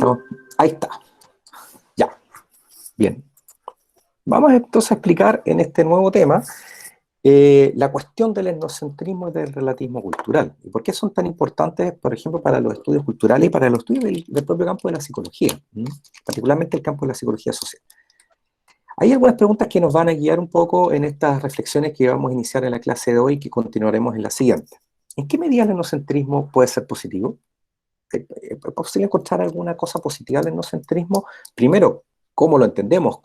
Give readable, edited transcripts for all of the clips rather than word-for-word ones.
Listo. Ahí está. Ya. Bien. Vamos entonces a explicar en este nuevo tema la cuestión del etnocentrismo y del relativismo cultural. ¿Y por qué son tan importantes, por ejemplo, para los estudios culturales y para los estudios del propio campo de la psicología? Particularmente el campo de la psicología social. Hay algunas preguntas que nos van a guiar un poco en estas reflexiones que vamos a iniciar en la clase de hoy y que continuaremos en la siguiente. ¿En qué medida el etnocentrismo puede ser positivo? ¿Es posible encontrar alguna cosa positiva del etnocentrismo? Primero, cómo lo entendemos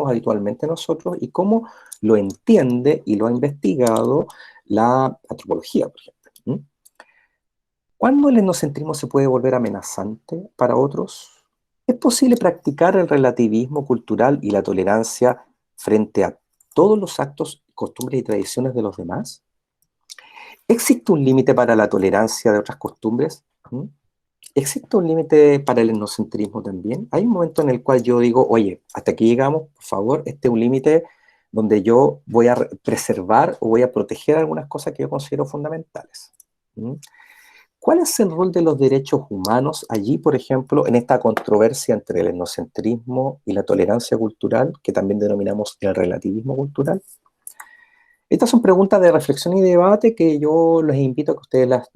habitualmente nosotros y cómo lo entiende y lo ha investigado la antropología, por ejemplo. ¿Cuándo el etnocentrismo se puede volver amenazante para otros? ¿Es posible practicar el relativismo cultural y la tolerancia frente a todos los actos, costumbres y tradiciones de los demás? ¿Existe un límite para la tolerancia de otras costumbres? ¿Existe un límite para el etnocentrismo también? Hay un momento en el cual yo digo, oye, hasta aquí llegamos, por favor, este es un límite donde yo voy a preservar o voy a proteger algunas cosas que yo considero fundamentales. ¿Cuál es el rol de los derechos humanos allí, por ejemplo, en esta controversia entre el etnocentrismo y la tolerancia cultural, que también denominamos el relativismo cultural? Estas son preguntas de reflexión y debate que yo les invito a que ustedes las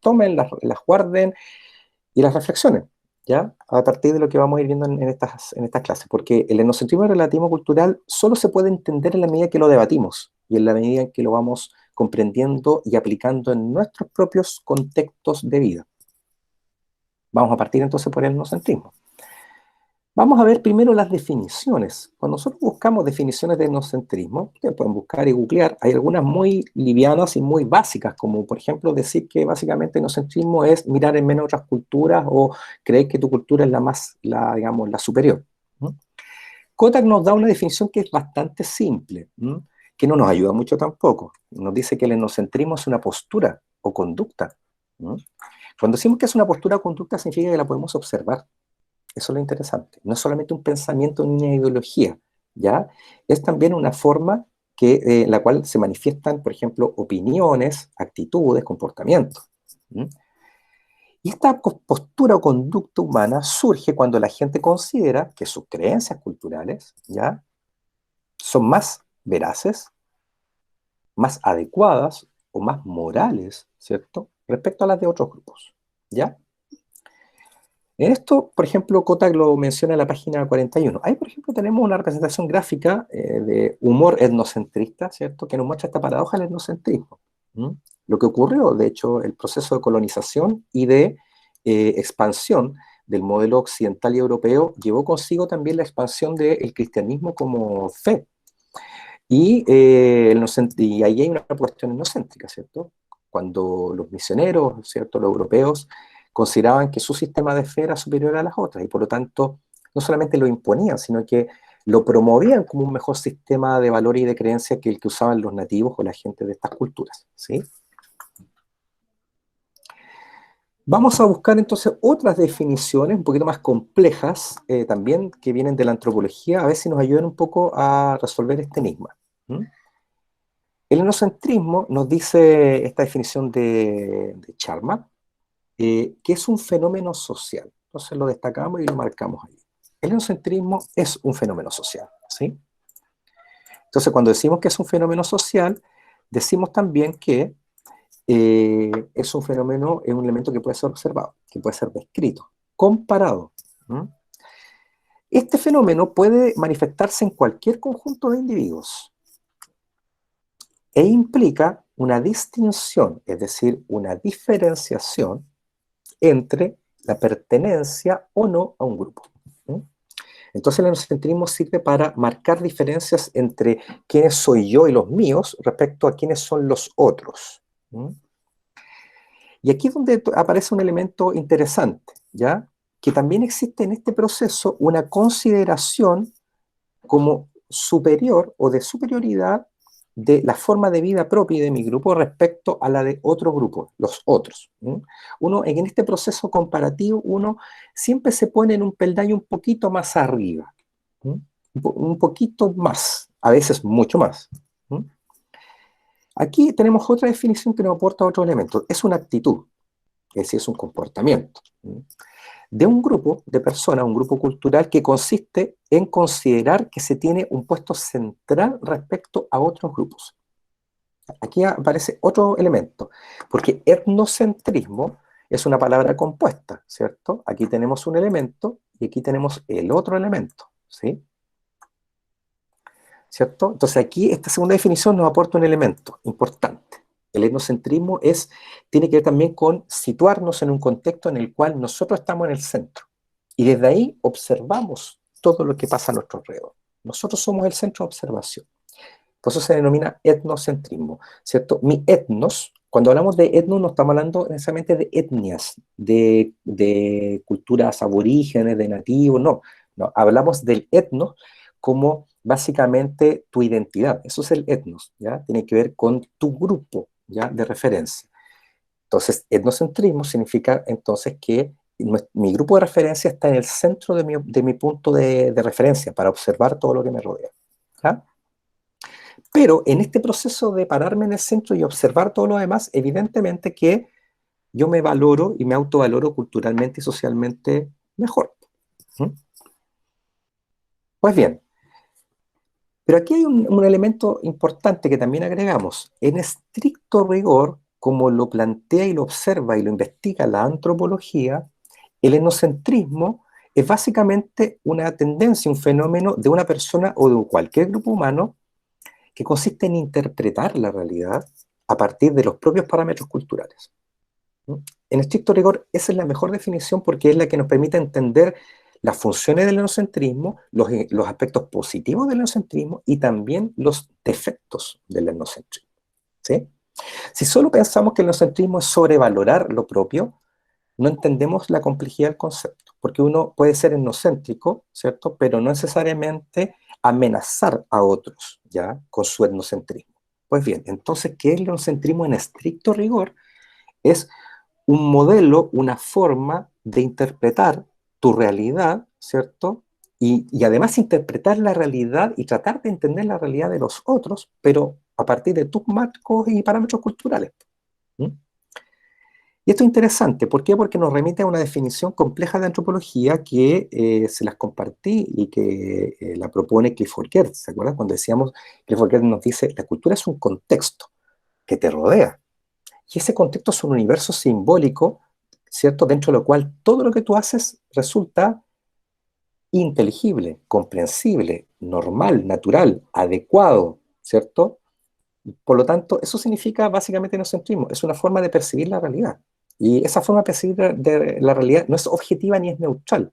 tomen, las guarden y las reflexiones, ¿ya? A partir de lo que vamos a ir viendo en estas clases, porque el etnocentrismo y el relativismo cultural solo se puede entender en la medida que lo debatimos y en la medida en que lo vamos comprendiendo y aplicando en nuestros propios contextos de vida. Vamos a partir entonces por el etnocentrismo. Vamos a ver primero las definiciones. Cuando nosotros buscamos definiciones de etnocentrismo, ustedes pueden buscar y googlear, hay algunas muy livianas y muy básicas, como por ejemplo decir que básicamente etnocentrismo es mirar en menos otras culturas o creer que tu cultura es digamos, la superior. Kotak nos da una definición que es bastante simple, que no nos ayuda mucho tampoco. Nos dice que el etnocentrismo es una postura o conducta. Cuando decimos que es una postura o conducta, significa que la podemos observar. Eso es lo interesante. No es solamente un pensamiento ni una ideología, ¿ya? Es también una forma en la cual se manifiestan, por ejemplo, opiniones, actitudes, comportamientos. Y esta postura o conducta humana surge cuando la gente considera que sus creencias culturales, ¿ya?, son más veraces, más adecuadas o más morales, ¿cierto?, respecto a las de otros grupos, ¿ya? En esto, por ejemplo, Kotak lo menciona en la página 41. Ahí, por ejemplo, tenemos una representación gráfica de humor etnocentrista, ¿cierto?, que nos muestra esta paradoja del etnocentrismo. Lo que ocurrió, de hecho, el proceso de colonización y de expansión del modelo occidental y europeo llevó consigo también la expansión del cristianismo como fe. Y ahí hay una cuestión etnocéntrica, ¿cierto? Cuando los misioneros, ¿cierto?, los europeos, consideraban que su sistema de fe era superior a las otras y por lo tanto no solamente lo imponían, sino que lo promovían como un mejor sistema de valores y de creencias que el que usaban los nativos o la gente de estas culturas, ¿sí? Vamos a buscar entonces otras definiciones un poquito más complejas también que vienen de la antropología, a ver si nos ayudan un poco a resolver este enigma. El etnocentrismo nos dice esta definición de Charma, que es un fenómeno social. Entonces lo destacamos y lo marcamos ahí. El etnocentrismo es un fenómeno social, ¿sí? Entonces cuando decimos que es un fenómeno social, decimos también que es un fenómeno, es un elemento que puede ser observado, que puede ser descrito, comparado. Este fenómeno puede manifestarse en cualquier conjunto de individuos e implica una distinción, es decir, una diferenciación entre la pertenencia o no a un grupo. Entonces el etnocentrismo sirve para marcar diferencias entre quiénes soy yo y los míos respecto a quiénes son los otros. Y aquí es donde aparece un elemento interesante, ¿ya? Que también existe en este proceso una consideración como superior o de superioridad de la forma de vida propia y de mi grupo respecto a la de otro grupo, los otros. Uno, en este proceso comparativo, uno siempre se pone en un peldaño un poquito más arriba, un poquito más, a veces mucho más. Aquí tenemos otra definición que nos aporta otro elemento, es una actitud, es decir, es un comportamiento. de un grupo de personas, un grupo cultural que consiste en considerar que se tiene un puesto central respecto a otros grupos. Aquí aparece otro elemento, porque etnocentrismo es una palabra compuesta, ¿cierto? Aquí tenemos un elemento y aquí tenemos el otro elemento, ¿sí? ¿Cierto? Entonces aquí esta segunda definición nos aporta un elemento importante. El etnocentrismo tiene que ver también con situarnos en un contexto en el cual nosotros estamos en el centro. Y desde ahí observamos todo lo que pasa a nuestro alrededor. Nosotros somos el centro de observación. Por eso se denomina etnocentrismo, ¿cierto? Mi etnos, cuando hablamos de etnos no estamos hablando necesariamente de etnias, de culturas aborígenes, de nativos, no. No, hablamos del etnos como básicamente tu identidad. Eso es el etnos, ¿ya? Tiene que ver con tu grupo, ¿ya? De referencia. Entonces, etnocentrismo significa entonces que mi grupo de referencia está en el centro de mi punto de referencia para observar todo lo que me rodea, ¿ya? Pero en este proceso de pararme en el centro y observar todo lo demás, evidentemente que yo me valoro y me autovaloro culturalmente y socialmente mejor. ¿Mm? Pues bien, pero aquí hay un elemento importante que también agregamos. En estricto rigor, como lo plantea y lo observa y lo investiga la antropología, el etnocentrismo es básicamente una tendencia, un fenómeno de una persona o de cualquier grupo humano que consiste en interpretar la realidad a partir de los propios parámetros culturales. ¿No? En estricto rigor, esa es la mejor definición porque es la que nos permite entender las funciones del etnocentrismo, los aspectos positivos del etnocentrismo y también los defectos del etnocentrismo. ¿Sí? Si solo pensamos que el etnocentrismo es sobrevalorar lo propio, no entendemos la complejidad del concepto, porque uno puede ser etnocéntrico, ¿cierto? Pero no necesariamente amenazar a otros, ¿ya? Con su etnocentrismo. Pues bien, entonces, ¿qué es el etnocentrismo en estricto rigor? Es un modelo, una forma de interpretar tu realidad, ¿cierto? Y además interpretar la realidad y tratar de entender la realidad de los otros, pero a partir de tus marcos y parámetros culturales. ¿Mm? Y esto es interesante, ¿por qué? Porque nos remite a una definición compleja de antropología que se las compartí y que la propone Clifford Geertz, ¿se acuerdan? Cuando decíamos, Clifford Geertz nos dice, la cultura es un contexto que te rodea, y ese contexto es un universo simbólico, ¿cierto? Dentro de lo cual todo lo que tú haces resulta inteligible, comprensible, normal, natural, adecuado, ¿cierto? Por lo tanto, eso significa básicamente etnocentrismo, es una forma de percibir la realidad. Y esa forma de percibir de la realidad no es objetiva ni es neutral,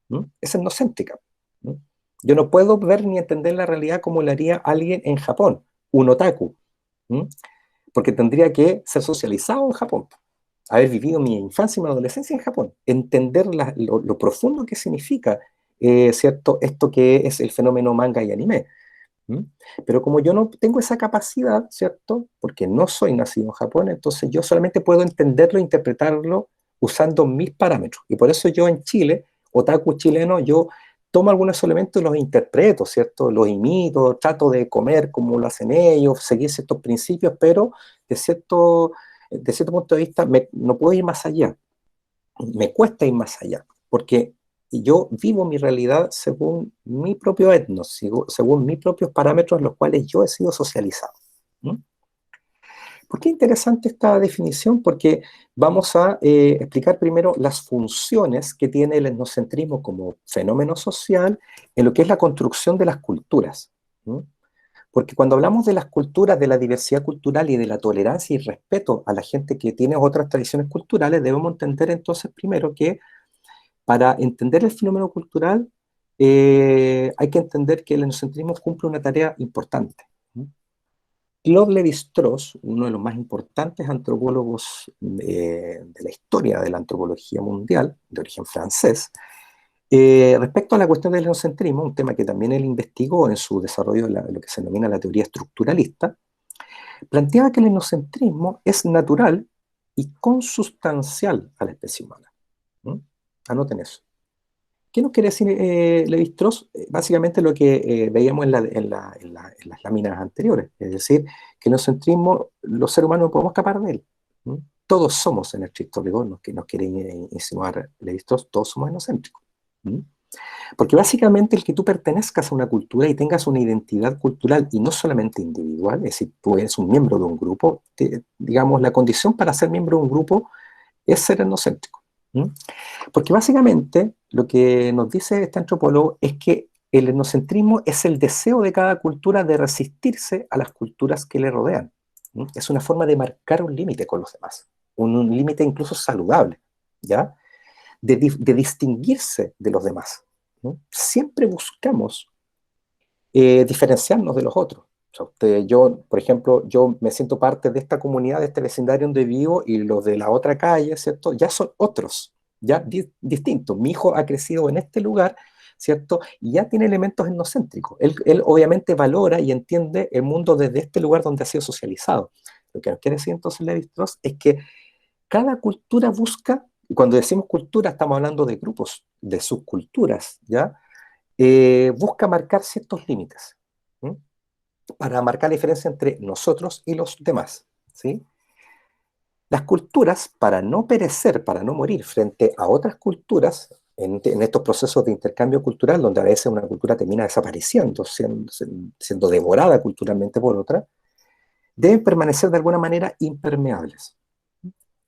¿no? Es etnocéntrica, ¿no? Yo no puedo ver ni entender la realidad como lo haría alguien en Japón, un otaku, ¿no? Porque tendría que ser socializado en Japón, haber vivido mi infancia y mi adolescencia en Japón, entender lo profundo que significa, ¿cierto? Esto que es el fenómeno manga y anime. ¿Mm? Pero como yo no tengo esa capacidad, ¿cierto? Porque no soy nacido en Japón, entonces yo solamente puedo entenderlo e interpretarlo usando mis parámetros. Y por eso yo en Chile, otaku chileno, yo tomo algunos elementos y los interpreto, ¿cierto? Los imito, trato de comer como lo hacen ellos, seguir ciertos principios, pero de cierto punto de vista no puedo ir más allá. Me cuesta ir más allá, porque yo vivo mi realidad según mi propio etnos, según mis propios parámetros en los cuales yo he sido socializado. ¿Mm? ¿Por qué es interesante esta definición? Porque vamos a explicar primero las funciones que tiene el etnocentrismo como fenómeno social en lo que es la construcción de las culturas. ¿Mm? Porque cuando hablamos de las culturas, de la diversidad cultural y de la tolerancia y respeto a la gente que tiene otras tradiciones culturales, debemos entender entonces primero que para entender el fenómeno cultural, hay que entender que el etnocentrismo cumple una tarea importante. Claude Lévi-Strauss, uno de los más importantes antropólogos de la historia de la antropología mundial, de origen francés, respecto a la cuestión del etnocentrismo, un tema que también él investigó en su desarrollo de lo que se denomina la teoría estructuralista, planteaba que el etnocentrismo es natural y consustancial a la especie humana. ¿Mm? Anoten eso. ¿Qué nos quiere decir Lévi-Strauss? Básicamente lo que veíamos en las láminas anteriores, es decir, que el egocentrismo, los seres humanos no podemos escapar de él. ¿Mm? todos somos, en el estricto rigor, que nos quiere insinuar Levi-Strauss, todos somos etnocéntricos. ¿Mm? Porque básicamente el que tú pertenezcas a una cultura y tengas una identidad cultural y no solamente individual, es decir, tú eres un miembro de un grupo, digamos, la condición para ser miembro de un grupo es ser etnocéntrico. ¿Mm? Porque básicamente lo que nos dice este antropólogo es que el etnocentrismo es el deseo de cada cultura de resistirse a las culturas que le rodean. ¿Mm? Es una forma de marcar un límite con los demás, un límite incluso saludable, ¿ya? De distinguirse de los demás. ¿No? Siempre buscamos diferenciarnos de los otros. O sea, yo, por ejemplo, yo me siento parte de esta comunidad, de este vecindario donde vivo, y los de la otra calle, ¿cierto? Ya son otros, ya distintos. Mi hijo ha crecido en este lugar, ¿cierto? Y ya tiene elementos etnocéntricos. Él obviamente valora y entiende el mundo desde este lugar donde ha sido socializado. Lo que nos quiere decir entonces Levi-Strauss es que cada cultura busca, y cuando decimos cultura estamos hablando de grupos, de subculturas, ¿ya? Busca marcar ciertos límites, ¿sí? Para marcar la diferencia entre nosotros y los demás, ¿sí? Las culturas, para no perecer, para no morir frente a otras culturas, en estos procesos de intercambio cultural, donde a veces una cultura termina desapareciendo, siendo devorada culturalmente por otra, deben permanecer de alguna manera impermeables.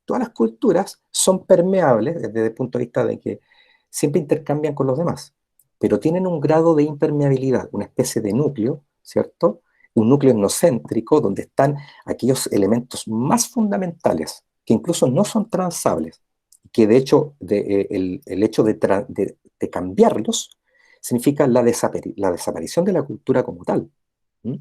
Todas las culturas son permeables desde el punto de vista de que siempre intercambian con los demás, pero tienen un grado de impermeabilidad, una especie de núcleo, ¿cierto? Un núcleo etnocéntrico donde están aquellos elementos más fundamentales, que incluso no son transables, que de hecho el hecho de cambiarlos significa la desaparición de la cultura como tal. ¿Mm?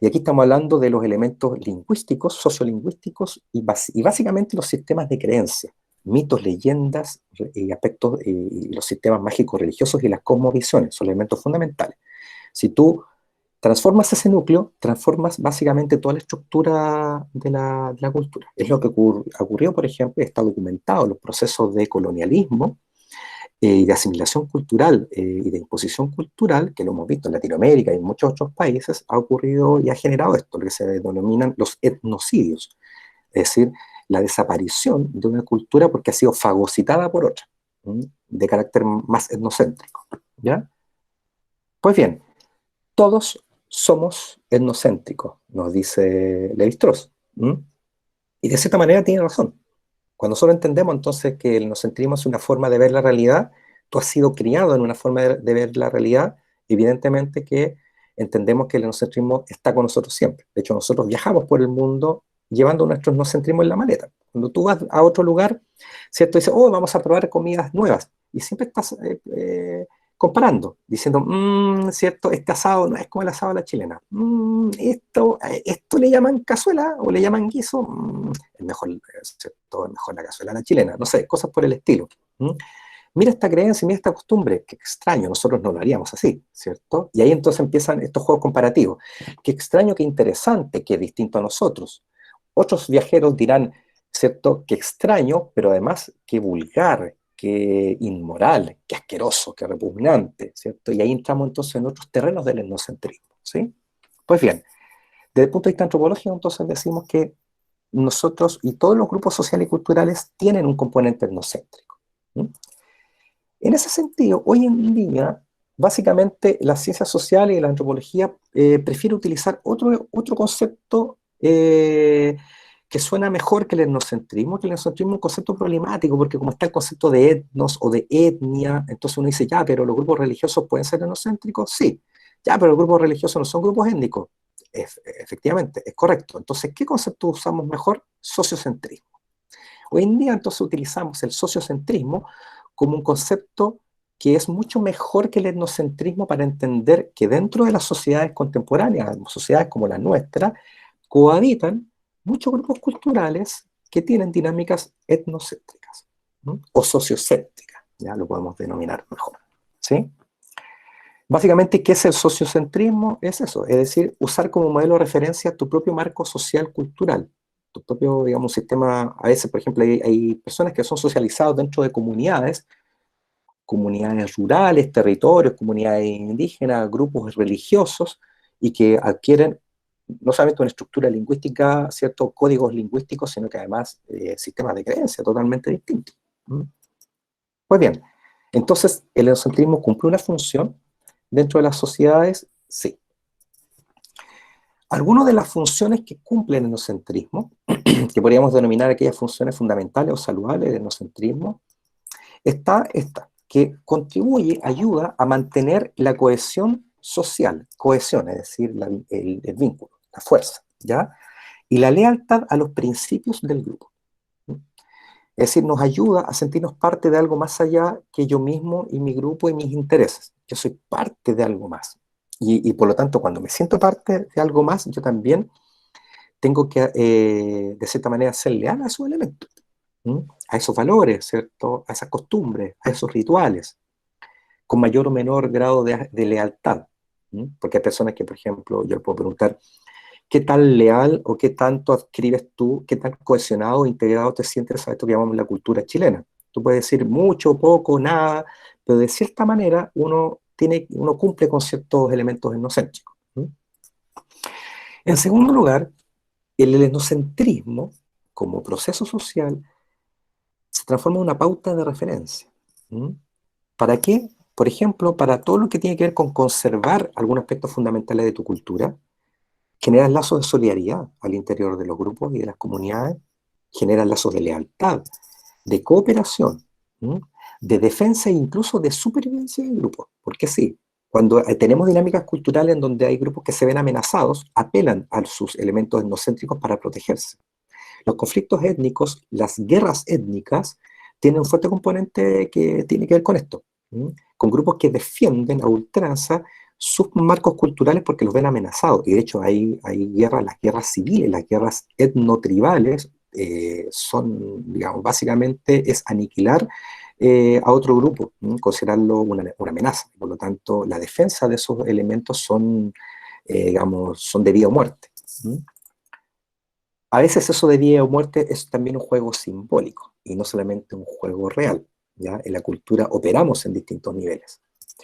Y aquí estamos hablando de los elementos lingüísticos, sociolingüísticos y básicamente los sistemas de creencia, mitos, leyendas y aspectos, y los sistemas mágicos religiosos y las cosmovisiones, son elementos fundamentales. Si tú transformas ese núcleo, transformas básicamente toda la estructura de la cultura. Es lo que ocurrió, por ejemplo, y está documentado en los procesos de colonialismo y de asimilación cultural y de imposición cultural, que lo hemos visto en Latinoamérica y en muchos otros países, ha ocurrido y ha generado esto, lo que se denominan los etnocidios, es decir, la desaparición de una cultura porque ha sido fagocitada por otra, de carácter más etnocéntrico, ¿ya? Pues bien, todos somos etnocéntricos, nos dice Levi-Strauss, y de cierta manera tiene razón. Cuando solo entendemos entonces que el etnocentrismo es una forma de ver la realidad, tú has sido criado en una forma de ver la realidad, evidentemente que entendemos que el etnocentrismo está con nosotros siempre. De hecho, nosotros viajamos por el mundo llevando nuestro etnocentrismo en la maleta. Cuando tú vas a otro lugar, ¿cierto? Dices, oh, vamos a probar comidas nuevas. Y siempre estás comparando, diciendo, ¿cierto? Este asado no es como el asado a la chilena. Esto le llaman cazuela o le llaman guiso. Es mejor, ¿cierto? Es mejor la cazuela a la chilena. No sé, cosas por el estilo. Mira esta creencia, mira esta costumbre, qué extraño, nosotros no lo haríamos así, ¿cierto? Y ahí entonces empiezan estos juegos comparativos. Qué extraño, qué interesante, qué distinto a nosotros. Otros viajeros dirán, ¿cierto? Qué extraño, pero además qué vulgar, qué inmoral, qué asqueroso, qué repugnante, ¿cierto? Y ahí entramos entonces en otros terrenos del etnocentrismo, ¿sí? Pues bien, desde el punto de vista antropológico, entonces decimos que nosotros y todos los grupos sociales y culturales tienen un componente etnocéntrico. ¿Sí? En ese sentido, hoy en día, básicamente las ciencias sociales y la antropología prefiere utilizar otro concepto que suena mejor que el etnocentrismo es un concepto problemático, porque como está el concepto de etnos o de etnia, entonces uno dice, ya, pero los grupos religiosos pueden ser etnocéntricos, sí, ya, pero los grupos religiosos no son grupos étnicos. Efectivamente, es correcto. Entonces, ¿qué concepto usamos mejor? Sociocentrismo. Hoy en día entonces utilizamos el sociocentrismo como un concepto que es mucho mejor que el etnocentrismo para entender que dentro de las sociedades contemporáneas, sociedades como la nuestra, cohabitan muchos grupos culturales que tienen dinámicas etnocéntricas, ¿no? O sociocéntricas, ya lo podemos denominar mejor, ¿sí? Básicamente, ¿qué es el sociocentrismo? Es eso, es decir, usar como modelo de referencia tu propio marco social cultural, tu propio, digamos, sistema. A veces, por ejemplo, hay personas que son socializadas dentro de comunidades rurales, territorios, comunidades indígenas, grupos religiosos, y que adquieren no solamente una estructura lingüística, ciertos códigos lingüísticos, sino que además sistemas de creencia totalmente distintos. ¿Mm? Pues bien, entonces el etnocentrismo cumple una función dentro de las sociedades, sí. Algunas de las funciones que cumple el etnocentrismo, que podríamos denominar aquellas funciones fundamentales o saludables del etnocentrismo, está esta, que contribuye, ayuda a mantener la cohesión social, cohesión, es decir, el vínculo, la fuerza, ¿ya? Y la lealtad a los principios del grupo. Es decir, nos ayuda a sentirnos parte de algo más allá que yo mismo y mi grupo y mis intereses. Yo soy parte de algo más. Y por lo tanto, cuando me siento parte de algo más, yo también tengo que, de cierta manera, ser leal a esos elementos, ¿m? A esos valores, ¿cierto? A esas costumbres, a esos rituales, con mayor o menor grado de lealtad. ¿M? Porque hay personas que, por ejemplo, yo les puedo preguntar, ¿qué tan leal o qué tanto adscribes tú, qué tan cohesionado o integrado te sientes a esto que llamamos la cultura chilena? Tú puedes decir mucho, poco, nada, pero de cierta manera uno cumple con ciertos elementos etnocéntricos. ¿M? En segundo lugar, el etnocentrismo, como proceso social, se transforma en una pauta de referencia. ¿Mm? ¿Para qué? Por ejemplo, para todo lo que tiene que ver con conservar algunos aspectos fundamentales de tu cultura, generas lazos de solidaridad al interior de los grupos y de las comunidades, generas lazos de lealtad, de cooperación, ¿m? De defensa e incluso de supervivencia en grupos. Porque sí, cuando tenemos dinámicas culturales en donde hay grupos que se ven amenazados, apelan a sus elementos etnocéntricos para protegerse. Los conflictos étnicos, las guerras étnicas, tienen un fuerte componente que tiene que ver con esto, ¿m? Con grupos que defienden a ultranza sus marcos culturales porque los ven amenazados. Y de hecho hay guerras, las guerras civiles, las guerras etnotribales, son, digamos, básicamente es aniquilar a otro grupo, ¿m? Considerarlo una amenaza. Por lo tanto, la defensa de esos elementos son, digamos, son de vida o muerte. ¿M? A veces eso de vida o muerte es también un juego simbólico y no solamente un juego real. ¿Ya? En la cultura operamos en distintos niveles.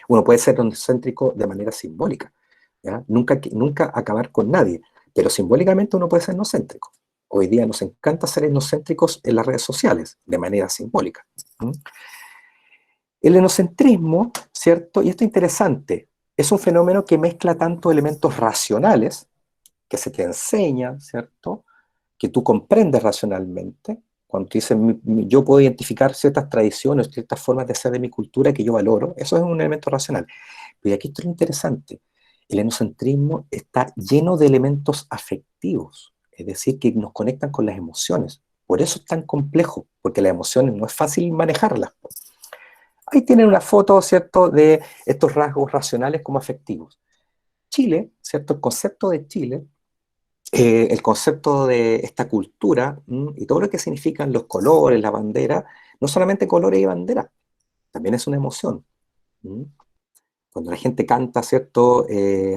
Uno puede ser etnocéntrico de manera simbólica, ¿ya? Nunca acabar con nadie, pero simbólicamente uno puede ser etnocéntrico. Hoy día nos encanta ser etnocéntricos en las redes sociales, de manera simbólica. ¿Mm? El etnocentrismo, ¿cierto? Y esto es interesante, es un fenómeno que mezcla tanto elementos racionales, que se te enseña, ¿cierto? Que tú comprendes racionalmente, cuando tú dices, yo puedo identificar ciertas tradiciones, ciertas formas de ser de mi cultura que yo valoro, eso es un elemento racional. Pero aquí esto es lo interesante, el etnocentrismo está lleno de elementos afectivos, es decir, que nos conectan con las emociones. Por eso es tan complejo, porque las emociones no es fácil manejarlas. Ahí tienen una foto, ¿cierto?, de estos rasgos racionales como afectivos. Chile, ¿cierto? El concepto de Chile, el concepto de esta cultura, y todo lo que significan los colores, la bandera, no solamente colores y bandera, también es una emoción. ¿M? Cuando la gente canta, ¿cierto?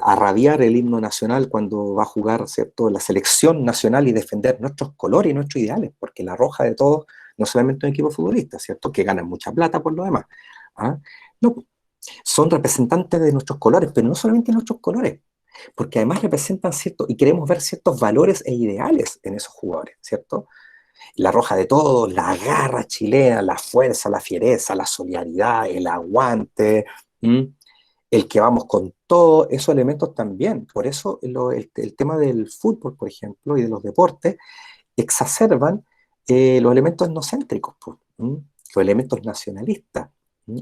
A rabiar el himno nacional cuando va a jugar, ¿cierto? La selección nacional y defender nuestros colores y nuestros ideales, porque la roja de todos no solamente un equipo futbolista, ¿cierto? Que ganan mucha plata por lo demás. ¿Ah? No, son representantes de nuestros colores, pero no solamente nuestros colores, porque además representan cierto, y queremos ver ciertos valores e ideales en esos jugadores, ¿cierto? La roja de todos, la garra chilena, la fuerza, la fiereza, la solidaridad, el aguante, ¿m? El que vamos con todos esos elementos también. Por eso el tema del fútbol, por ejemplo, y de los deportes, exacerban los elementos etnocéntricos, pues, los elementos nacionalistas,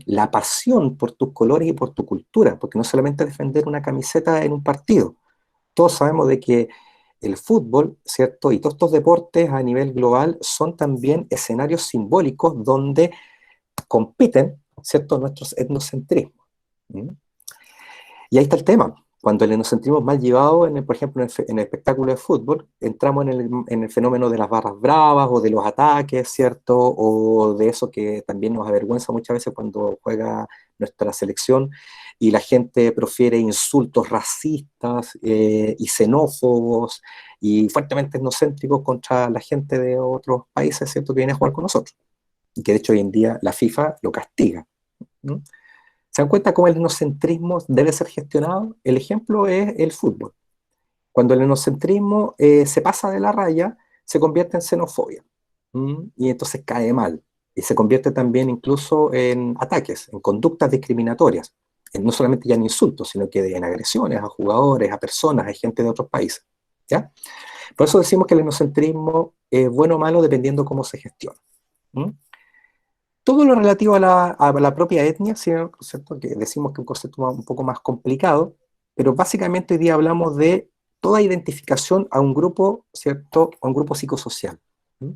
la pasión por tus colores y por tu cultura, porque no solamente defender una camiseta en un partido. Todos sabemos de que el fútbol, ¿cierto? Y todos estos deportes a nivel global son también escenarios simbólicos donde compiten, ¿cierto? Nuestros etnocentrismos. ¿Mm? Y ahí está el tema. Cuando el etnocentrismo es mal llevado, por ejemplo, en el espectáculo de fútbol, entramos en el fenómeno de las barras bravas o de los ataques, ¿cierto? O de eso que también nos avergüenza muchas veces cuando juega nuestra selección y la gente profiere insultos racistas y xenófobos y fuertemente etnocéntricos contra la gente de otros países, ¿cierto? Que viene a jugar con nosotros. Y que de hecho hoy en día la FIFA lo castiga, ¿no? ¿Se dan cuenta cómo el etnocentrismo debe ser gestionado? El ejemplo es el fútbol. Cuando el etnocentrismo se pasa de la raya, se convierte en xenofobia. Y entonces cae mal. Y se convierte también incluso en ataques, en conductas discriminatorias. No solamente ya en insultos, sino que en agresiones a jugadores, a personas, a gente de otros países. ¿Ya? Por eso decimos que el etnocentrismo es bueno o malo dependiendo cómo se gestiona. ¿Mm? Todo lo relativo a la propia etnia, ¿cierto? Que decimos que es un concepto un poco más complicado, pero básicamente hoy día hablamos de toda identificación a un grupo, ¿cierto? A un grupo psicosocial. ¿Mm?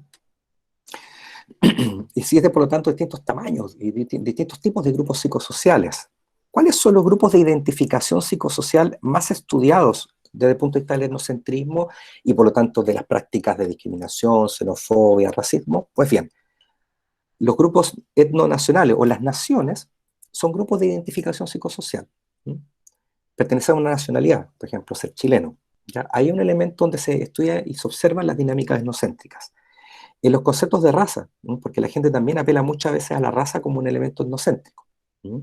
Y existen, por lo tanto, distintos tamaños y distintos tipos de grupos psicosociales. ¿Cuáles son los grupos de identificación psicosocial más estudiados desde el punto de vista del etnocentrismo y, por lo tanto, de las prácticas de discriminación, xenofobia, racismo? Pues bien, los grupos etnonacionales o las naciones son grupos de identificación psicosocial. ¿Mm? Pertenecer a una nacionalidad, por ejemplo, ser chileno. ¿Ya? Hay un elemento donde se estudia y se observan las dinámicas etnocéntricas. En los conceptos de raza, ¿no? Porque la gente también apela muchas veces a la raza como un elemento etnocéntrico. ¿No?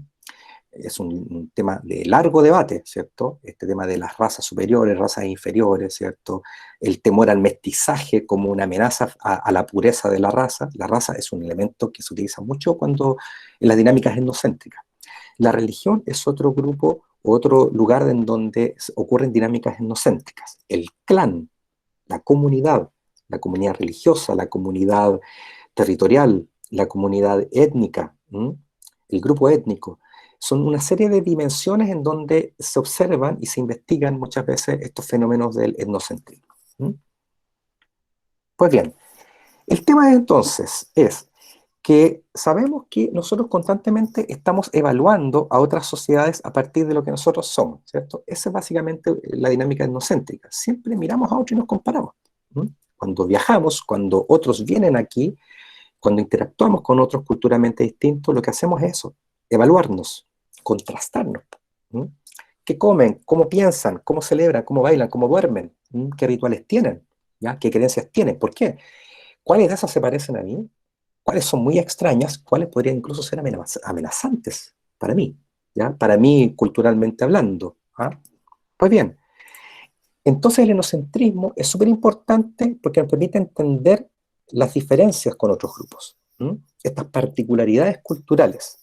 Es un tema de largo debate, ¿cierto? Este tema de las razas superiores, razas inferiores, ¿cierto? El temor al mestizaje como una amenaza a la pureza de la raza. La raza es un elemento que se utiliza mucho cuando en las dinámicas etnocéntricas. La religión es otro grupo, otro lugar en donde ocurren dinámicas etnocéntricas. El clan, la comunidad religiosa, la comunidad territorial, la comunidad étnica, ¿m? El grupo étnico. Son una serie de dimensiones en donde se observan y se investigan muchas veces estos fenómenos del etnocentrismo. ¿M? Pues bien, el tema entonces es que sabemos que nosotros constantemente estamos evaluando a otras sociedades a partir de lo que nosotros somos, ¿cierto? Esa es básicamente la dinámica etnocéntrica. Siempre miramos a otros y nos comparamos. ¿M? Cuando viajamos, cuando otros vienen aquí, cuando interactuamos con otros culturalmente distintos, lo que hacemos es eso, evaluarnos, contrastarnos. ¿Mm? ¿Qué comen? ¿Cómo piensan? ¿Cómo celebran? ¿Cómo bailan? ¿Cómo duermen? ¿Qué rituales tienen? ¿Ya? ¿Qué creencias tienen? ¿Por qué? ¿Cuáles de esas se parecen a mí? ¿Cuáles son muy extrañas? ¿Cuáles podrían incluso ser amenazantes para mí? ¿Ya? Para mí, culturalmente hablando. ¿Ah? Pues bien, entonces el enocentrismo es súper importante porque nos permite entender las diferencias con otros grupos, ¿m? Estas particularidades culturales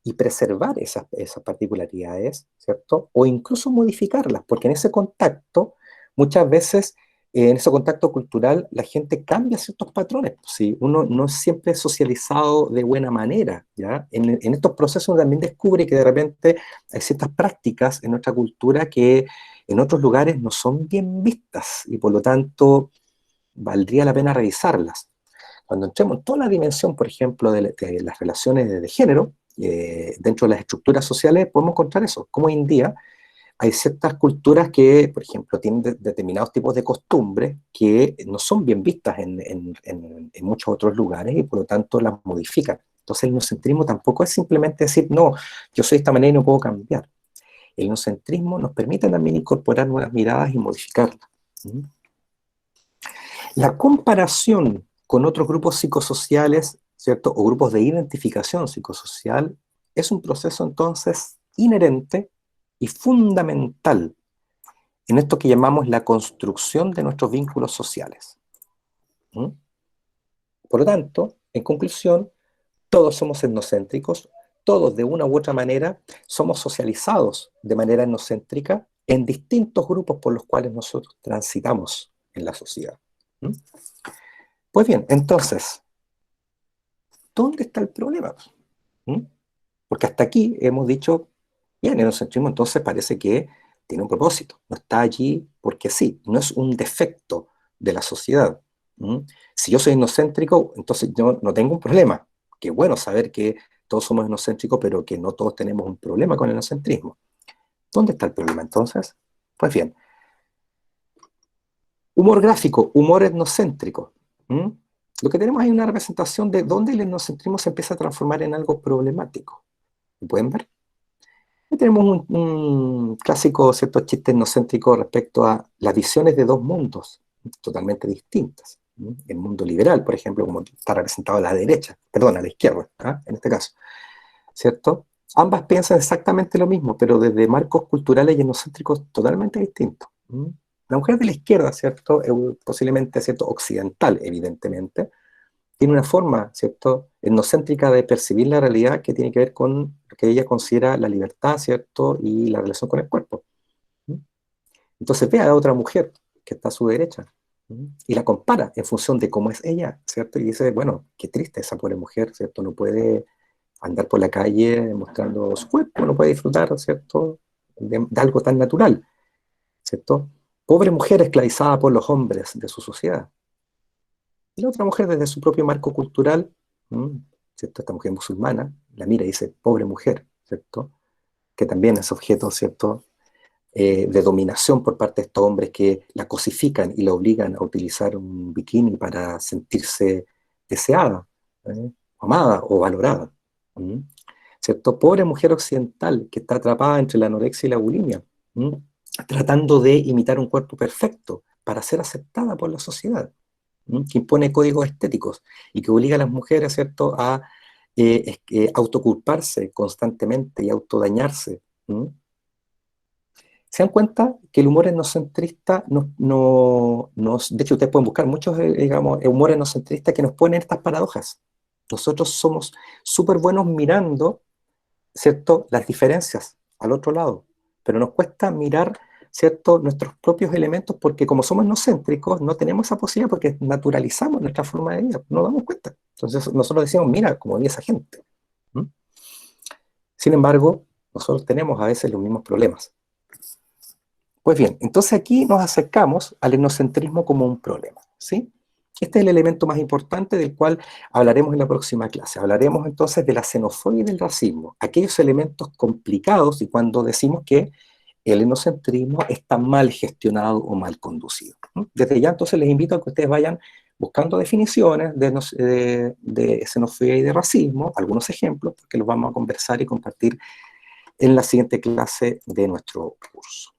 y preservar esas particularidades, ¿cierto? O incluso modificarlas, porque en ese contacto, muchas veces, en ese contacto cultural, la gente cambia ciertos patrones. ¿Sí? Uno no es siempre socializado de buena manera, ¿ya? En estos procesos uno también descubre que de repente hay ciertas prácticas en nuestra cultura que en otros lugares no son bien vistas y por lo tanto valdría la pena revisarlas. Cuando entremos en toda la dimensión, por ejemplo, de las relaciones de género, dentro de las estructuras sociales, podemos encontrar eso, como hoy en día hay ciertas culturas que, por ejemplo, tienen determinados tipos de costumbres que no son bien vistas en muchos otros lugares y por lo tanto las modifican. Entonces el etnocentrismo tampoco es simplemente decir, no, yo soy de esta manera y no puedo cambiar. El etnocentrismo nos permite también incorporar nuevas miradas y modificarlas. ¿Mm? La comparación con otros grupos psicosociales, ¿cierto? O grupos de identificación psicosocial es un proceso entonces inherente y fundamental en esto que llamamos la construcción de nuestros vínculos sociales. ¿Mm? Por lo tanto, en conclusión, todos somos etnocéntricos, todos de una u otra manera somos socializados de manera etnocéntrica en distintos grupos por los cuales nosotros transitamos en la sociedad. ¿Mm? Pues bien, entonces, ¿dónde está el problema? ¿Mm? Porque hasta aquí hemos dicho, bien, el etnocentrismo entonces parece que tiene un propósito, no está allí porque sí, no es un defecto de la sociedad. ¿Mm? Si yo soy etnocéntrico, entonces yo no tengo un problema. Qué bueno saber que todos somos etnocéntricos, pero que no todos tenemos un problema con el etnocentrismo. ¿Dónde está el problema entonces? Pues bien, humor gráfico, humor etnocéntrico. ¿Mm? Lo que tenemos es una representación de dónde el etnocentrismo se empieza a transformar en algo problemático. ¿Lo pueden ver? Y tenemos un clásico, ¿cierto?, chiste etnocéntrico respecto a las visiones de dos mundos totalmente distintas. ¿Mm? El mundo liberal, por ejemplo, como está representado a la derecha, perdón, a la izquierda, ¿ah? En este caso, ¿cierto? Ambas piensan exactamente lo mismo, pero desde marcos culturales y etnocéntricos totalmente distintos. ¿Mm? La mujer de la izquierda, ¿cierto? Posiblemente, ¿cierto? Occidental, evidentemente, tiene una forma, ¿cierto? Etnocéntrica de percibir la realidad que tiene que ver con lo que ella considera la libertad, ¿cierto? Y la relación con el cuerpo. ¿Mm? Entonces ve a otra mujer que está a su derecha, y la compara en función de cómo es ella, ¿cierto? Y dice, bueno, qué triste esa pobre mujer, ¿cierto? No puede andar por la calle mostrando su cuerpo, no puede disfrutar, ¿cierto? De algo tan natural, ¿cierto? Pobre mujer esclavizada por los hombres de su sociedad. Y la otra mujer desde su propio marco cultural, ¿cierto? Esta mujer musulmana, la mira y dice, pobre mujer, ¿cierto? Que también es objeto, ¿cierto? De dominación por parte de estos hombres que la cosifican y la obligan a utilizar un bikini para sentirse deseada, amada o valorada. ¿Mm? ¿Cierto? Pobre mujer occidental que está atrapada entre la anorexia y la bulimia, tratando de imitar un cuerpo perfecto para ser aceptada por la sociedad, que impone códigos estéticos y que obliga a las mujeres, ¿cierto?, a autoculparse constantemente y autodañarse. ¿Se dan cuenta que el humor etnocentrista de hecho, ustedes pueden buscar muchos, digamos, humor etnocentrista que nos ponen estas paradojas? Nosotros somos súper buenos mirando, ¿cierto?, las diferencias al otro lado, pero nos cuesta mirar, ¿cierto?, nuestros propios elementos porque como somos etnocéntricos no tenemos esa posibilidad porque naturalizamos nuestra forma de vida, no nos damos cuenta. Entonces nosotros decimos, mira, cómo vive esa gente. ¿Mm? Sin embargo, nosotros tenemos a veces los mismos problemas. Pues bien, entonces aquí nos acercamos al etnocentrismo como un problema, ¿sí? Este es el elemento más importante del cual hablaremos en la próxima clase. Hablaremos entonces de la xenofobia y del racismo, aquellos elementos complicados y cuando decimos que el etnocentrismo está mal gestionado o mal conducido. Desde ya entonces les invito a que ustedes vayan buscando definiciones de xenofobia y de racismo, algunos ejemplos, porque los vamos a conversar y compartir en la siguiente clase de nuestro curso.